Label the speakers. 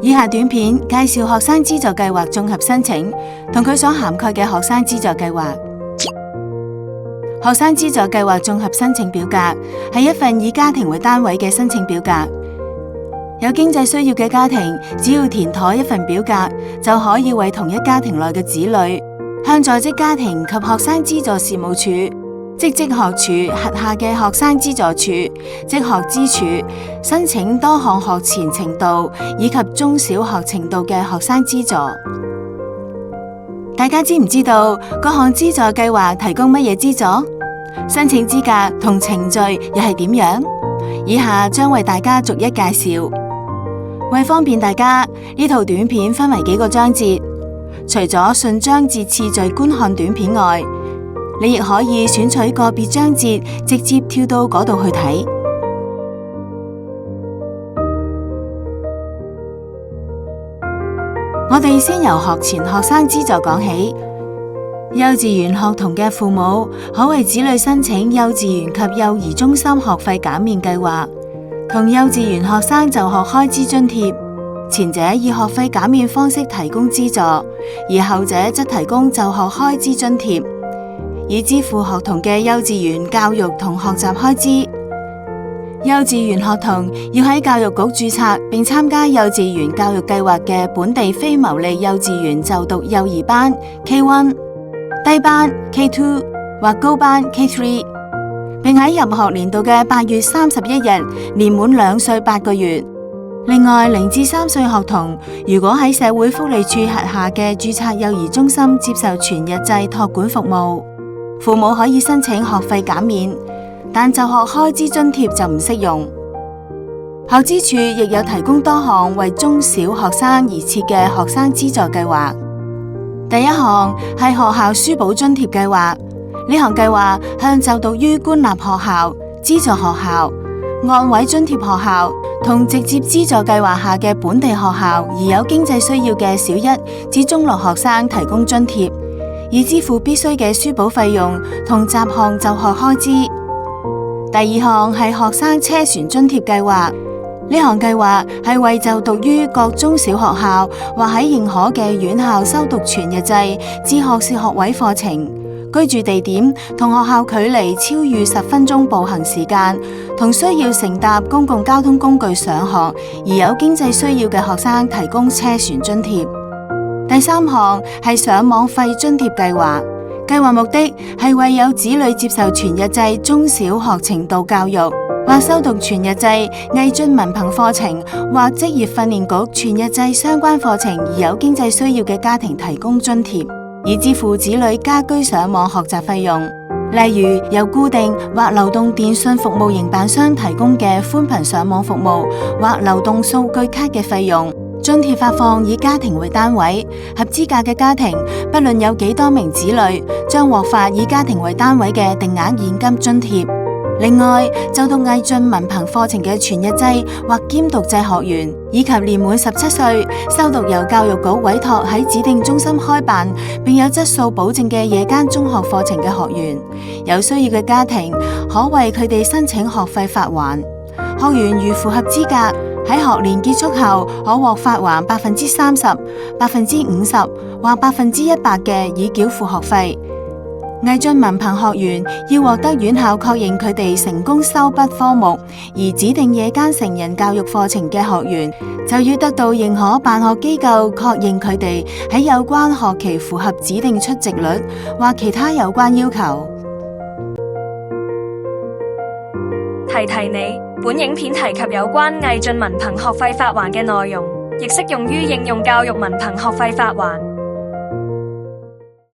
Speaker 1: 以下短片介紹學生資助計劃綜合申請同佢所涵蓋嘅學生資助計劃。學生資助計劃綜合申請表格係一份以家庭為單位嘅申請表格。有經濟需要嘅家庭，只要填妥一份表格，就可以為同一家庭內嘅子女，向在職家庭及學生資助事務處、即職學處轄下嘅學生資助處、職學資處申請多項學前程度以及中小學程度嘅學生資助。大家知唔知道各項資助計劃提供乜嘢資助？申請資格同程序又係點樣？以下將為大家逐一介紹。為方便大家，呢套短片分為幾個章節。除咗順章節次序觀看短片外，你亦可以選取個別章節，直接跳到嗰度去睇。我哋先由學前學生資助講起。幼稚園學童嘅父母可為子女申請幼稚園及幼兒中心學費減免計劃，同幼稚園學生就學開支津貼。前者以學費減免方式提供資助，而後者則提供就學開支津貼，以支付學童嘅幼稚園教育同學習開支。幼稚園學童要喺教育局註冊並參加幼稚園教育計劃嘅本地非牟利幼稚園就讀幼兒班 K1、低班 K2 或高班 K3， 並喺入學年度嘅8月31日年滿2歲8個月。另外，0至3歲學童如果喺社會福利署轄下嘅註冊幼兒中心接受全日制託管服務，父母可以申請學費減免，但就學開支津貼就唔適用。學資處亦有提供多項為中小學生而設嘅學生資助計劃。第一項係學校書簿津貼計劃，呢項計劃向就讀於官立學校、資助學校、按位津貼學校同直接資助計劃下嘅本地學校而有經濟需要嘅小一至中六學生提供津貼，以支付必須嘅書簿費用同雜項就學開支。第二項係學生車船津貼計劃，呢項計劃係為就讀於各中小學校或喺認可嘅院校修讀全日制至學士學位課程，居住地點同學校距離超逾10分鐘步行時間，同需要乘搭公共交通工具上學而有經濟需要嘅學生提供車船津貼。第三項係上網費津貼計劃，計劃目的係為有子女接受全日制中小學程度教育或修讀全日制毅進文憑課程或職業訓練局全日制相關課程而有經濟需要嘅家庭提供津貼，以支付子女家居上網學習費用。例如由固定或流動電信服務營辦商提供嘅寬頻上網服務或流動數據卡嘅費用。津貼發放以家庭為單位，合資格嘅家庭不論有幾多名子女，將獲發以家庭為單位嘅定額現金津貼。另外，就讀毅進文憑課程嘅全日制或兼讀制學員，以及年滿17歲、修讀由教育局委託喺指定中心開辦並有質素保證嘅夜間中學課程嘅學員，有需要嘅家庭可為佢哋申請學費發還。學員如符合資格，喺學年結束後可獲發還30%、50%或100%嘅已繳付學費。毅進文憑學員要獲得院校確認佢哋成功修畢科目而指定夜間成人教育課程嘅學員，就要得到認可辦學機構確認佢哋喺有關學期符合指定出席率或其他有關要求。
Speaker 2: 提提你，本影片提及有關毅進文憑學費發還嘅內容，亦適用於應用教育文憑學費發還。